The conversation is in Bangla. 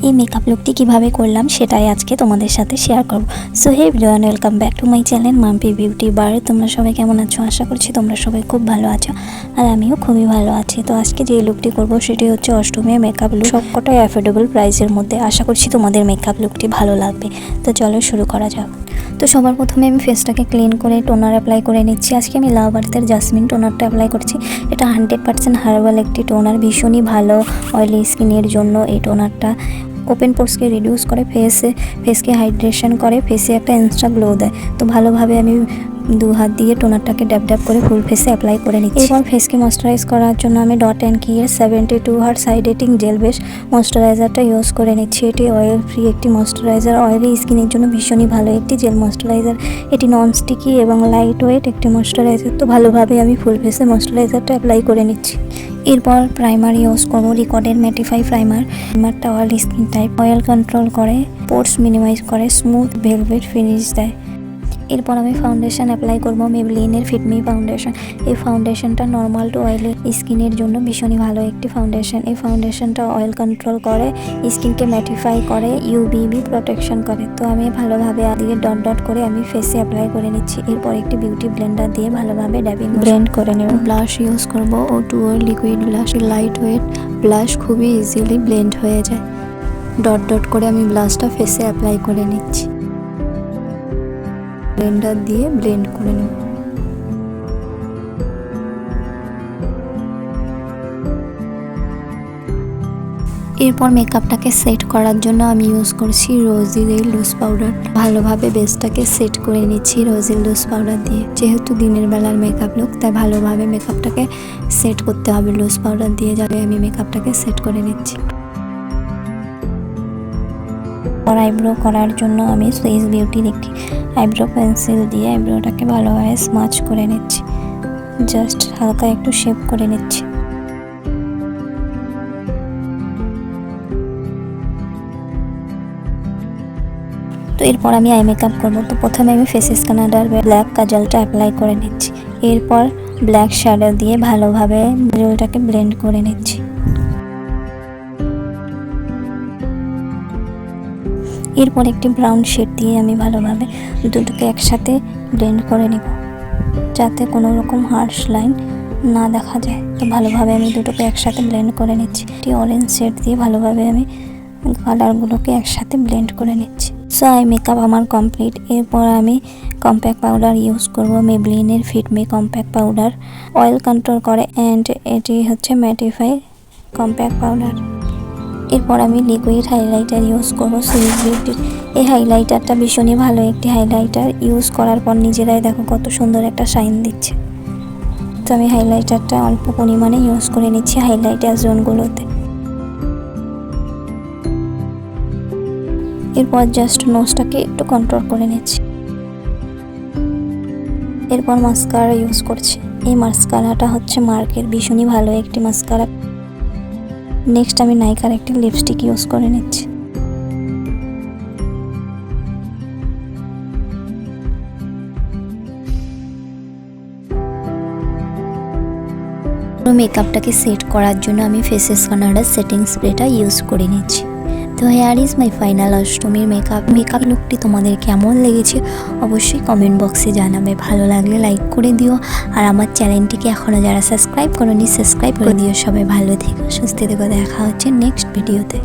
এই মেকআপ লুকটি কিভাবে করলাম সেটাই আজকে তোমাদের সাথে শেয়ার করব। So hey everyone, welcome back to my channel Mampi beauty bar. তোমরা সবাই কেমন আছো? আশা করছি তোমরা সবাই খুব ভালো আছো, আর আমিও খুবই ভালো আছি। তো আজকে যে লুকটি করব সেটি হচ্ছে অষ্টমীর মেকআপ লুক, সবকটাই অ্যাফোর্ডেবল প্রাইসের মধ্যে। আশা করছি তোমাদের মেকআপ লুকটি ভালো লাগবে। তো চলো শুরু করা যাক। তো সবার প্রথমে আমি ফেসটাকে ক্লিন করে টোনার অ্যাপ্লাই করে নিচ্ছি। আজকে আমি লাভ আর্থের জাসমিন টোনারটা অ্যাপ্লাই করছি। এটা 100% হার্বাল একটি টোনার, ভীষণই ভালো অয়েলি স্কিনের জন্য। এই টোনারটা ওপেন পোর্সকে রিডিউস করে, ফেসকে হাইড্রেশন করে, ফেসে একটা ইনস্টা গ্লো দেয়। তো ভালোভাবে আমি দু হাত দিয়ে টোনারটাকে ড্যাব ড্যাব করে ফুল ফেসে অ্যাপ্লাই করে নিচ্ছি। এরপর ফেসকে ময়শ্চারাইজ করার জন্য আমি dot and key 72 hours hydrating gel base ময়শ্চারাইজারটা ইউজ করে নিচ্ছি। এটি অয়েল ফ্রি একটি ময়শ্চারাইজার, অয়েলি স্কিনের জন্য ভীষণই ভালো একটি জেল ময়শ্চারাইজার। এটি নন স্টিকি এবং লাইট ওয়েট একটি ময়শ্চারাইজার। তো ভালোভাবে আমি ফুল ফেসে ময়শ্চারাইজারটা অ্যাপ্লাই করে নিচ্ছি। এরপর প্রাইমার ইউজ করবো, রিকর্ডের ম্যাটিফাই প্রাইমারটা oil skin type, oil control করে, পোর্স মিনিমাইজ করে, স্মুথ ভেলভেট ফিনিশ দেয়। এরপর আমি ফাউন্ডেশন অ্যাপ্লাই করবো, মেবলিনের ফিটমি ফাউন্ডেশন। এই ফাউন্ডেশনটা নর্মাল টু অয়েলি স্কিনের জন্য ভীষণই ভালো একটি ফাউন্ডেশন। এই ফাউন্ডেশনটা অয়েল কন্ট্রোল করে, স্কিনকে ম্যাটিফাই করে, ইউভিবি প্রোটেকশন করে। তো আমি ভালোভাবে দিয়ে ডট ডট করে আমি ফেসে অ্যাপ্লাই করে নিচ্ছি। এরপর একটি বিউটি ব্লেন্ডার দিয়ে ভালোভাবে ব্লেন্ড করে নেব। ব্লাশ ইউজ করবো, O2 liquid blush, light weight blush, খুবই ইজিলি ব্লেন্ড হয়ে যায়। ডট ডট করে আমি ব্লাশটা ফেসে অ্যাপ্লাই করে নিচ্ছি। ব্লেন্ডার দিয়ে ব্লেন্ড করে নেব। এরপর মেকআপটাকে সেট করার জন্য আমি ইউজ করছি রোজির লুজ পাউডার। ভালোভাবে বেসটাকে সেট করে নিচ্ছি রোজির লুজ পাউডার দিয়ে। যেহেতু দিনের বেলার মেকআপ লুক, তাই ভালোভাবে মেকআপটাকে সেট করতে হবে লুজ পাউডার দিয়ে। যাতে আমি মেকআপটাকে সেট করে নিচ্ছি। আর আইব্রো করার জন্য আমি সুইস বিউটির একটি আইব্রো পেন্সিল দিয়ে আইব্রোটাকে ভালোভাবে স্মাচ করে নিচ্ছি। জাস্ট হালকা একটু শেপ করে নিচ্ছি। তো এরপর আমি আই মেকআপ করবো। তো প্রথমে আমি ফেস স্ক্যানার ব্ল্যাক কাজলটা অ্যাপ্লাই করে নিচ্ছি। এরপর ব্ল্যাক শ্যাডো দিয়ে ভালোভাবে কাজলটাকে ব্লেন্ড করে নিচ্ছি। এরপর একটি ব্রাউন শেড দিয়ে আমি ভালোভাবে দুটোকে একসাথে ব্লেন্ড করে নেব, যাতে কোনো রকম হার্শ লাইন না দেখা যায়। তো ভালোভাবে আমি দুটোকে একসাথে ব্লেন্ড করে নিচ্ছি। একটি অরেঞ্জ শেড দিয়ে ভালোভাবে আমি কালারগুলোকে একসাথে ব্লেন্ড করে নিচ্ছি। সো আই মেকআপ আমার কমপ্লিট। এরপর আমি কম্প্যাক্ট পাউডার ইউজ করব, মেবলিনের fit me compact powder, oil control করে, অ্যান্ড এটি হচ্ছে ম্যাটিফাই কম্প্যাক্ট পাউডার। এরপর আমি লিকুইড হাইলাইটার ইউজ করবো সুইস বিউটির। এই হাইলাইটারটা ভীষণই ভালো একটি হাইলাইটার। ইউজ করার পর নিজেরাই দেখো কত সুন্দর একটা শাইন দিচ্ছে। তো আমি হাইলাইটারটা অল্প পরিমাণে ইউজ করে নিচ্ছি হাইলাইটার জোনগুলোতে। এরপর জাস্ট নোজটাকে একটু কন্ট্রোল করে নিচ্ছি। এরপর মাস্কারা ইউজ করছি। এই মাস্কারাটা হচ্ছে মার্কের, ভীষণই ভালো একটি মাস্কারা। নেক্সট আমি নাইকার একটি লিপস্টিক ইউজ করে নিচ্ছি। মেকআপটাকে সেট করার জন্য আমি ফেস স্ক্যানারের সেটিং স্প্রেটা ইউজ করে নিচ্ছি। তো হেয়ার ইজ মাই ফাইনাল অষ্টমীর মেকআপ লুকটি তোমাদের কেমন লেগেছে অবশ্যই কমেন্ট বক্সে জানাবে। ভালো লাগলে লাইক করে দিও, আর আমার চ্যানেলটিকে এখনও যারা সাবস্ক্রাইব করোনি সাবস্ক্রাইব করে দিও। সবাই ভালো থেকো, সুস্থ থেকো। দেখা হচ্ছে নেক্সট ভিডিওতে।